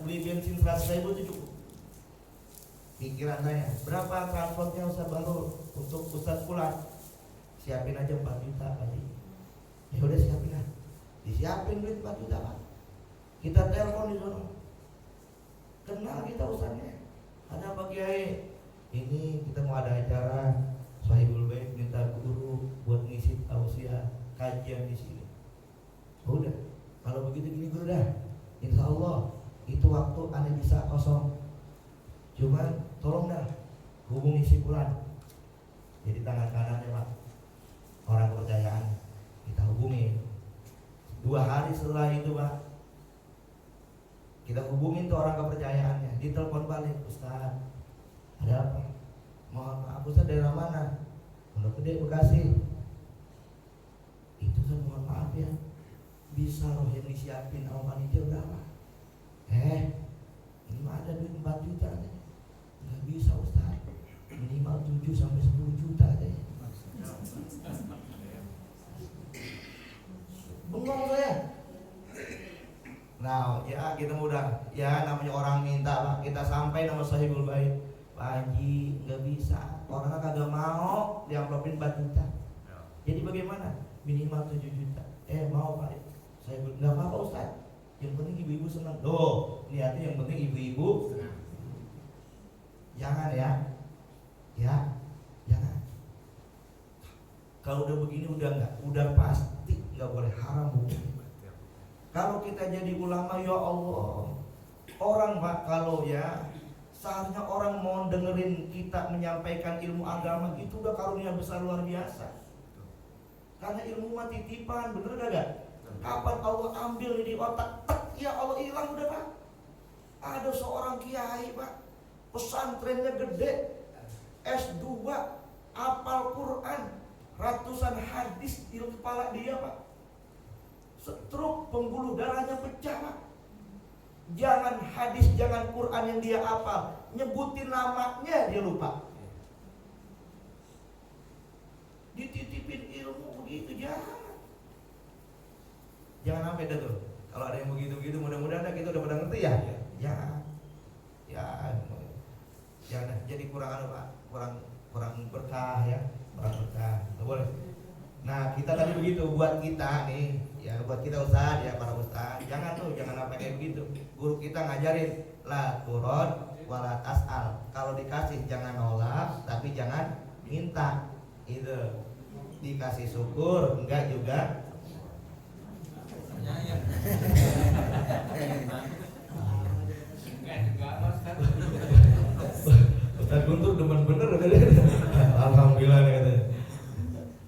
beli bensin 100.000 itu cukup. Pikiran saya, berapa transportnya Ustaz baru untuk Ustaz pulang? Siapin aja 4 juta kali. Ya udah siapin lah. Disiapin duit 4 juta Pak. Kita telepon di sana. Kenal kita Ustaznya. Ada apa Kiai? Ini kita mau ada acara Sohibul Baik, minta guru buat ngisi tausiah kajian di sini. Udah, kalau begitu gini guru dah. Insya Allah itu waktu Anda bisa kosong. Cuman tolong dah hubungi si fulan. Jadi tangan kanannya Pak, orang kepercayaan, kita hubungi. 2 hari setelah itu Pak, kita hubungin tuh orang kepercayaannya. Ditelepon balik, Ustaz, ada apa? Mohon maaf Ustaz, daerah mana? Pondok Gede, Bekasi. Itu bisa roh yang disiapin sama panitia berapa? Ini mah ada duit 4 juta aja. Nggak bisa Ustaz, minimal 7 sampai 10 juta aja. Bengong saya. Nah ya kita mudah, ya namanya orang minta Pak, kita sampai nama sahibul bait, Pak Haji nggak bisa, orangnya kagak mau diamplopin 4 juta. Jadi bagaimana? Minimal 7 juta. Mau Pak, saya nggak apa-apa Ustaz, yang penting ibu-ibu senang. Niatnya yang penting ibu-ibu senang. Jangan ya, jangan. Kalau udah begini udah pasti nggak boleh, haram bukan. Kalau kita jadi ulama, ya Allah, orang Pak kalau ya seharusnya orang mau dengerin kita menyampaikan ilmu agama itu udah karunia besar luar biasa. Karena ilmu mah titipan, bener gak? Kapan Allah ambil di otak, ya Allah hilang udah Pak. Ada seorang kiai Pak, pesantrennya gede, S2, hafal Quran, ratusan hadis di kepala dia Pak. Stroke, pembuluh darahnya pecah Pak. Jangan hadis, jangan Quran yang dia hafal, nyebutin namanya dia lupa. Dititipin ilmu begitu, jangan sampai dah tuh. Kalau ada yang begitu-begitu, mudah-mudahan kita udah pada ngerti ya. Jangan jadi kurang Pak, kurang berkah ya, kurang berkah. Nggak boleh. Nah kita tadi begitu buat kita nih, ya buat kita Ustaz ya, para Ustaz, jangan apa kayak begitu. Guru kita ngajarin la turun wala tas'al. Kalau dikasih jangan nolak, tapi jangan minta. Itu dikasih syukur, enggak juga Ustaz Guntur demen bener. Alhamdulillah katanya.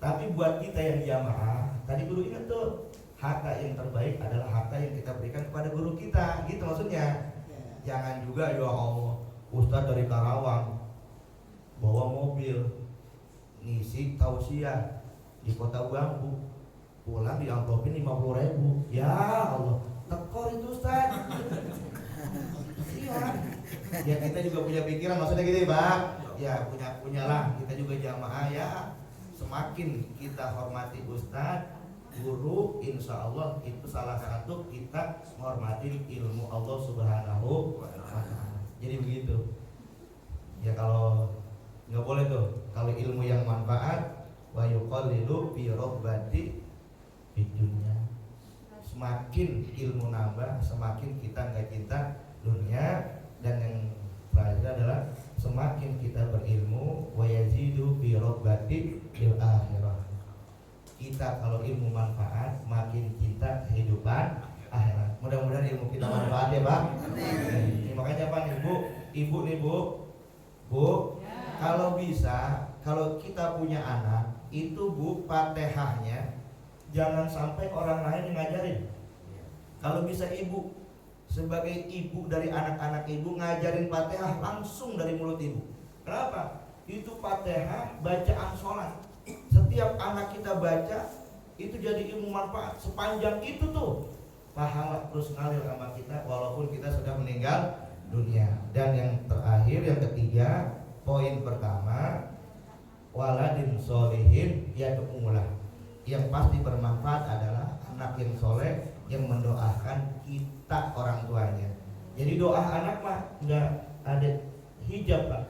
Tapi buat kita yang jamaah, tadi guru ingat tuh, harta yang terbaik adalah harta yang kita berikan kepada guru kita, gitu maksudnya. Jangan juga ya Allah, Ustaz dari Karawang bawa mobil ngisi tausiah di Kota Bambu, pulang diamplopin 50.000. Ya Allah, tekor itu Ustaz. Iya. Ya kita juga punya pikiran, maksudnya gitu ya Pak. Ya punyalah, kita juga jamaah ya. Semakin kita hormati Ustaz, guru, insya Allah itu salah satu kita menghormati ilmu Allah Subhanahu wa Ta'ala. Jadi begitu. Ya kalau nggak boleh tuh, kalau ilmu yang manfaat wa yuqallilu fi rabbati fid dunya. Semakin ilmu nambah, semakin kita nggak cinta dunia, dan yang terakhir adalah semakin kita berilmu wa yazidu fi rabbati fil akhirah. Kita kalau ilmu manfaat makin cinta kehidupan akhirat. Mudah-mudahan ilmu kita manfaat ya Pak. Amin. Makanya apa nih Ibu nih Bu, kalau bisa, kalau kita punya anak itu Bu, Fatihahnya jangan sampai orang lain yang ngajarin. Kalau bisa Ibu sebagai ibu dari anak-anak Ibu ngajarin Fatihah langsung dari mulut Ibu. Kenapa? Itu Fatihah bacaan sholat. Setiap anak kita baca itu jadi ilmu manfaat. Sepanjang itu tuh pahala terus ngalir sama kita walaupun kita sudah meninggal dunia. Dan yang terakhir, yang ketiga, poin pertama, waladin solihin yad'ulah. Yang pasti bermanfaat adalah anak yang soleh yang mendoakan kita orang tuanya. Jadi doa anak mah nggak ada hijab Pak.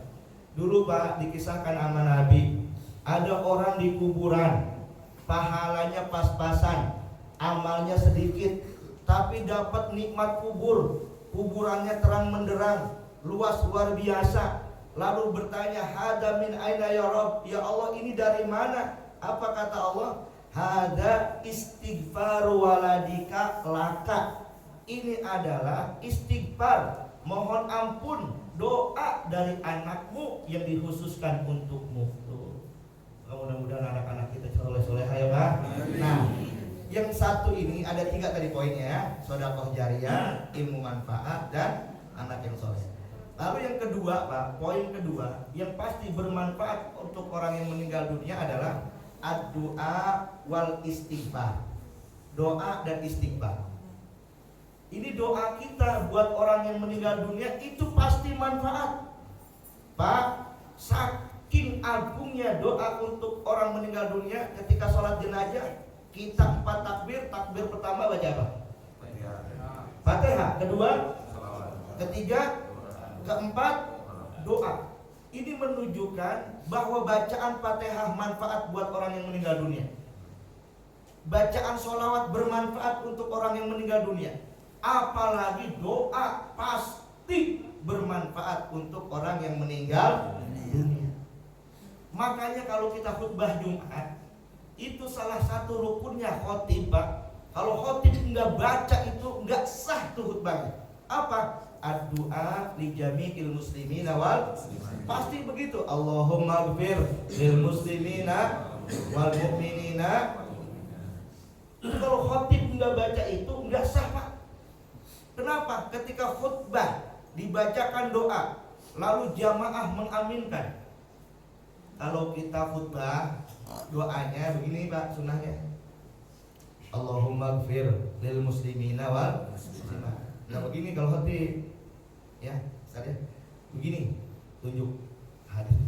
Dulu Pak dikisahkan sama Nabi, ada orang di kuburan, pahalanya pas-pasan, amalnya sedikit, tapi dapat nikmat kubur. Kuburannya terang menderang, luas luar biasa. Lalu bertanya, hada min aina ya Rabb? Ya Allah, ini dari mana? Apa kata Allah? Hada istighfaru waladika laka. Ini adalah istighfar, mohon ampun, doa dari anakmu yang dikhususkan untukmu. Mudah-mudahan anak-anak kita soleh-soleh ya Pak. Nah, yang satu ini ada 3 tadi poinnya ya, sedekah jariyah, ilmu manfaat, dan anak yang soleh. Lalu yang kedua Pak, poin kedua yang pasti bermanfaat untuk orang yang meninggal dunia adalah ad-du'a wal istighfar. doa dan istighfar. Ini doa kita buat orang yang meninggal dunia itu pasti manfaat. Pak, saking agungnya doa untuk orang meninggal dunia ketika sholat jenazah, kita 4 takbir. Takbir pertama baca apa? Fatihah. Kedua, ketiga, keempat, doa. Ini menunjukkan bahwa bacaan Fatihah manfaat buat orang yang meninggal dunia. Bacaan sholawat bermanfaat untuk orang yang meninggal dunia. Apalagi doa pasti bermanfaat untuk orang yang meninggal dunia. Makanya kalau kita khutbah Jumat, itu salah satu rukunnya khotib, Pak. Kalau khotib enggak baca itu enggak sah tuh khutbahnya. Apa? Ad-du'a li jami'il muslimina wal pasti begitu. Allahumma ighfir lil muslimina wal mu'minina. Itu kalau khotib enggak baca itu enggak sah, Pak. Kenapa? Ketika khutbah dibacakan doa, lalu jamaah mengaminkan. Kalau kita khutbah, doanya begini, Pak, sunnahnya. Allahumma ighfir lil muslimina wal muslimat. Nah begini kalau khotib, ya, saya begini, tunjuk hadis.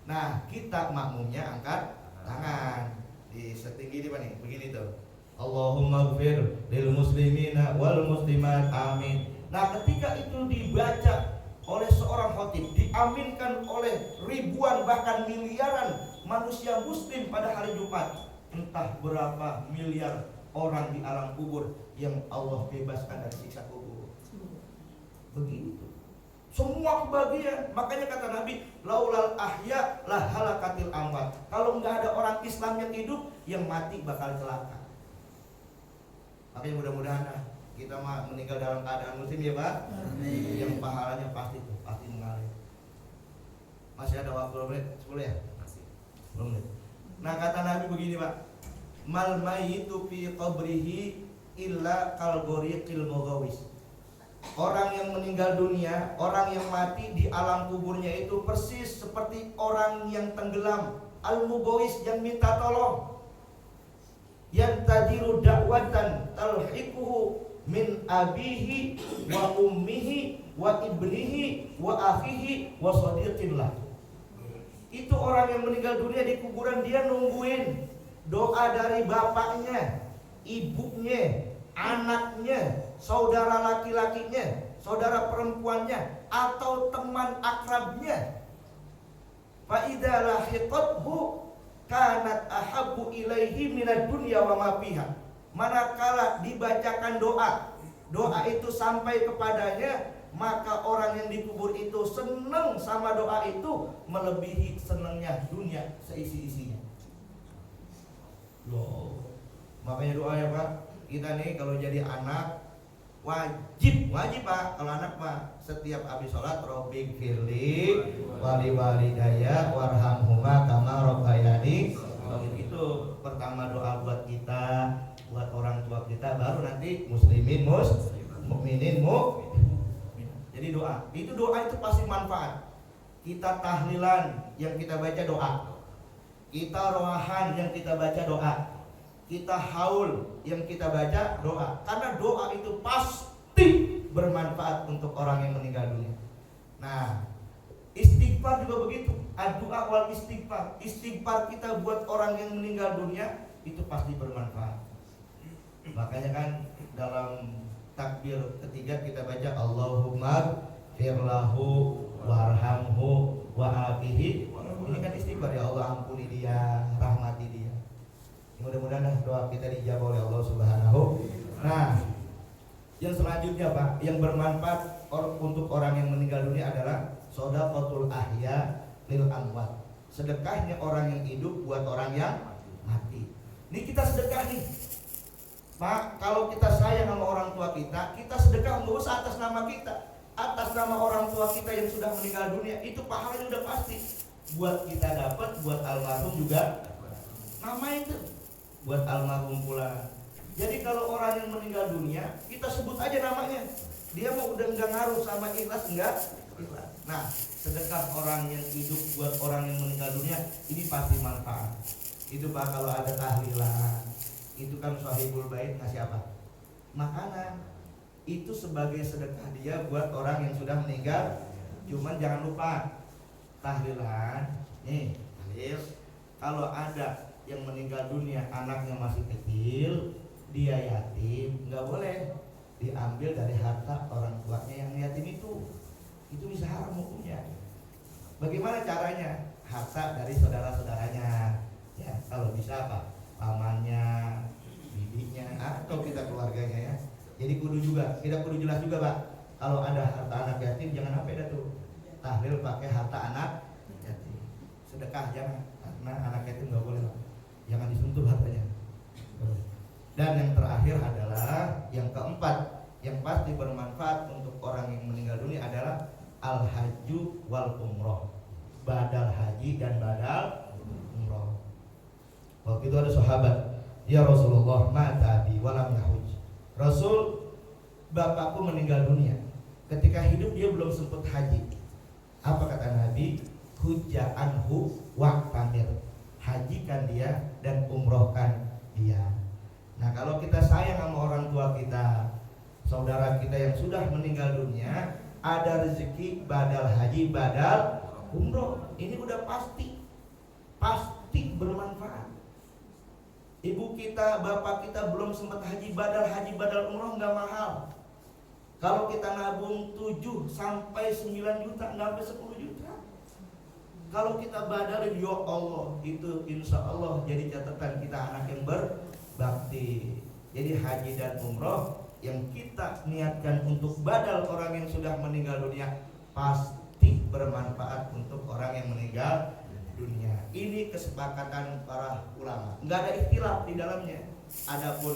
Nah kita makmumnya angkat tangan di setinggi di mana? Begini tuh. Allahumma ighfir lil muslimina wal muslimat, amin. Nah ketika itu dibaca oleh seorang khotib, diaminkan oleh ribuan bahkan miliaran manusia muslim pada hari Jumat, entah berapa miliar orang di alam kubur yang Allah bebaskan dari siksa kubur. Begitu. Semua kebahagiaan. Makanya kata Nabi, laulal ahya la halakatil amwat. Kalau enggak ada orang Islam yang hidup, yang mati bakal celaka. Makanya mudah-mudahan kita meninggal dalam keadaan muslim ya, Pak. Amin. Yang pahalanya pasti mengalir. Masih ada waktu 10 menit? 10 ya? Masih 10 menit. Nah kata Nabi begini, Pak, mal mayyitu fi qabrihi illa kal ghoriqil mughawis. Orang yang meninggal dunia, orang yang mati di alam kuburnya itu persis seperti orang yang tenggelam, al-mughawis, yang minta tolong. Yang tadiru dakwatan talhiquhu min abihi wa ummihi wa ibnihi wa akhihi wa sadiqin lah. Itu orang yang meninggal dunia di kuburan, dia nungguin doa dari bapaknya, ibunya, anaknya, saudara laki-lakinya, saudara perempuannya, atau teman akrabnya. Fa idza lahiqathu kanat ahabbu ilaihi minad dunya wa ma fiha. Manakala dibacakan doa itu sampai kepadanya, maka orang yang dikubur itu senang sama doa itu melebihi senangnya dunia seisi-isinya. Loh, makanya doa ya, Pak. Kita nih kalau jadi anak wajib Pak, kalau anak mah setiap habis sholat Robbi firli wali walidaya warhamhuma kama rabbayani. Itu pertama doa buat kita, buat orang tua kita, baru nanti muslimin mukminin. Jadi doa itu pasti manfaat. Kita tahlilan yang kita baca doa, kita roahan yang kita baca doa, kita haul yang kita baca doa. Karena doa itu pasti bermanfaat untuk orang yang meninggal dunia. Nah, istighfar juga begitu. Doa wal istighfar. Istighfar kita buat orang yang meninggal dunia itu pasti bermanfaat. Makanya kan dalam takbir ketiga kita baca Allahumma firlahu warhamhu wa'afihi. Ini kan istighfar, ya Allah ampuni dia, rahmati dia. Mudah-mudahan doa kita dijawab oleh Allah Subhanahu. Nah, yang selanjutnya, Pak, yang bermanfaat untuk orang yang meninggal dunia adalah shadaqatul ahya lil amwat. Sedekahnya orang yang hidup buat orang yang mati. Ini kita sedekah nih, Pak. Kalau kita sayang sama orang tua kita, kita sedekah nggak usah atas nama kita, atas nama orang tua kita yang sudah meninggal dunia. Itu pahalanya udah pasti. Buat kita dapat, buat almarhum juga. Nama itu buat almarhum pula. Jadi kalau orang yang meninggal dunia, kita sebut aja namanya. Dia mau udah enggak ngaruh sama ikhlas, enggak ikhlas. Nah, sedekah orang yang hidup buat orang yang meninggal dunia ini pasti manfaat. Itu Pak, kalau ada tahlilan, itu kan sahibul bait ngasih apa? Makanan. Itu sebagai sedekah dia buat orang yang sudah meninggal. Cuman jangan lupa tahlilan. Nih, tahlil. Kalau ada yang meninggal dunia anaknya masih kecil, dia yatim, nggak boleh diambil dari harta orang tuanya yang yatim itu bisa haram hukumnya. Bagaimana caranya? Harta dari saudara-saudaranya, ya kalau bisa apa? Pamannya, bibinya, atau kita keluarganya ya. Jadi kita kudu jelas juga Pak. Kalau ada harta anak yatim jangan apa tuh tahlil pakai harta anak yatim. Sedekah jangan, karena anak yatim nggak boleh Pak. Jangan disentuh hartanya. Dan yang terakhir adalah yang keempat, yang pasti bermanfaat untuk orang yang meninggal dunia adalah al-hajju wal umroh, badal haji dan badal umroh. Waktu itu ada sahabat, ya Rasulullah mata bi walam yahuj. Rasul, bapakku meninggal dunia. Ketika hidup dia belum sempat haji. Apa kata Nabi? Hujja anhu wa'tamir. Hajikan dia dan umrohkan dia. Nah kalau kita sayang sama orang tua kita, saudara kita yang sudah meninggal dunia, ada rezeki badal haji, badal umroh. Ini udah pasti bermanfaat. Ibu kita, bapak kita belum sempat haji, badal umroh nggak mahal. Kalau kita nabung 7 sampai 9 juta, nggak sampai 10 juta. Kalau kita badalin, ya Allah, itu insya Allah jadi catatan kita anak yang berbakti. Jadi haji dan umroh yang kita niatkan untuk badal orang yang sudah meninggal dunia pasti bermanfaat untuk orang yang meninggal dunia. Ini kesepakatan para ulama, nggak ada ikhtilaf di dalamnya. Adapun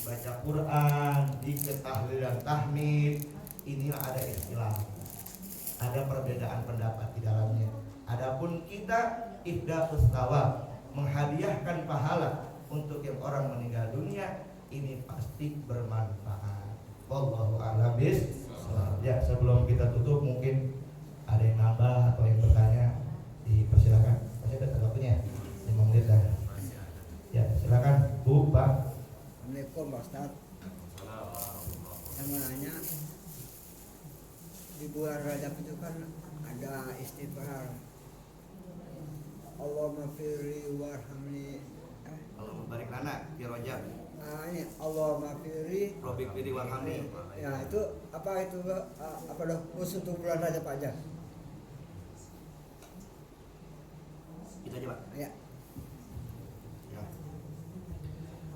baca Quran, zikir, tahlil dan tahmid, inilah ada ikhtilaf, ada perbedaan pendapat di dalamnya. Adapun kita ihdafus thawab, menghadiahkan pahala untuk yang orang meninggal dunia, ini pasti bermanfaat. Wallahu a'lam bishawab. Ya, sebelum kita tutup mungkin ada yang nambah atau yang bertanya, dipersilakan. Masih ada waktunya 5 menit dah. Ya, silakan Bu, Pak. Assalamualaikum Pak Ustaz. Saya mau nanya, di bulan Rajab itu kan ada istighfar, Allahumma firli warhamni, Allahumma barik lana fi Rajab. Ini Allahumma firli Robik firi warhamni. Ya itu apa dah khusus untuk bulan Rajab aja? Itu aja Pak. Ya. Ya.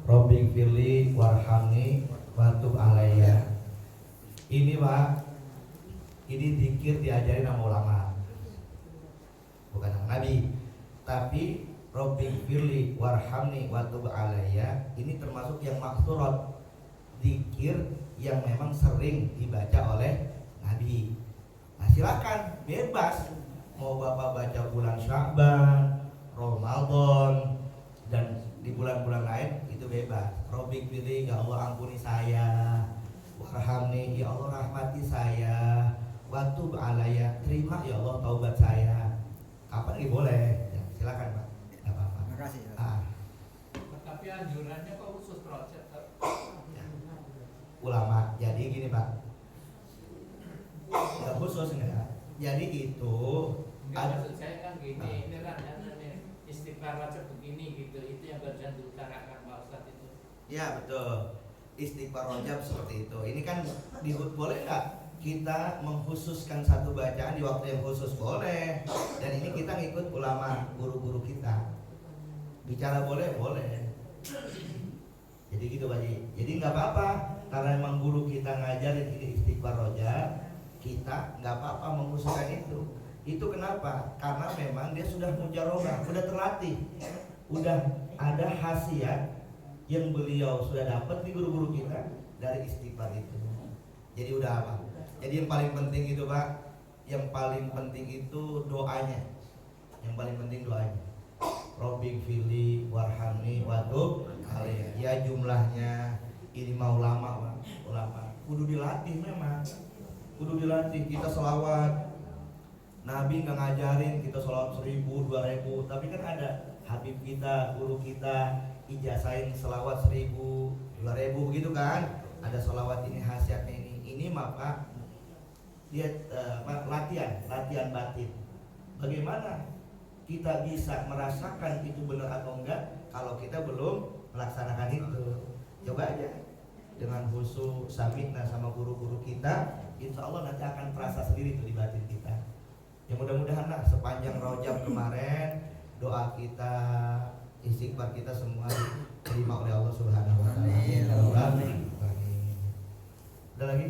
Robik firi warhamni watub alayya. Ini Pak, ini zikir diajarin sama ulama, bukan sama Nabi. Tapi Robbi firli warhamni watub alayya ini termasuk yang maksurat, zikir yang memang sering dibaca oleh Nabi. Nah silakan, bebas mau Bapak baca bulan Sya'ban, Ramadan, dan di bulan-bulan lain itu bebas. Robbi firli, ya Allah ampuni saya, warhamni, ya Allah rahmati saya, watub alayya, terima ya Allah taubat saya. Kapan lagi boleh? Ya, silakan Pak. Enggak apa-apa. Terima kasih. Tapi anjurannya kok khusus Rajab? Ya. Ulama. Jadi gini Pak. Enggak khusus enggak. Jadi itu Maksud saya kan gini, ini kan istighfar Rajab begini gitu. Itu yang barusan diutarakan Pak Ustadz itu. Ya betul. Istighfar Rajab seperti itu. Ini kan boleh enggak kita mengkhususkan satu bacaan di waktu yang khusus? Boleh. Dan ini kita ngikut ulama, guru-guru kita. Bicara boleh. Jadi gitu Pak Ji. Jadi nggak apa-apa karena memang guru kita ngajarin ini istighfar Rajab, kita nggak apa-apa mengkhususkan itu. Itu kenapa? Karena memang dia sudah mujarobah, sudah terlatih, udah ada khasiat yang beliau sudah dapat di guru-guru kita dari istighfar itu. Jadi udah apa? Jadi yang paling penting itu Pak, yang paling penting itu doanya. Yang paling penting doanya. Robbing fili warhamni watub alayya. Ya jumlahnya ini mau lama Pak, ulama. Kudu dilatih memang. Kudu dilatih. Kita selawat. Nabi nggak ngajarin kita selawat 1000, 2000, tapi kan ada Habib kita, guru kita ijazahin selawat 1000, 2000 begitu kan? Ada selawat ini khasiatnya ini maka dia latihan batin. Bagaimana kita bisa merasakan itu benar atau enggak kalau kita belum melaksanakan itu? Coba aja dengan khusyuk samikna sama guru-guru kita, insya Allah nanti akan terasa sendiri itu di batin kita. Ya mudah-mudahan lah sepanjang Rajab kemarin doa kita, istighfar kita semua diterima oleh Allah Subhanahu wa taala. Amin. Ada lagi?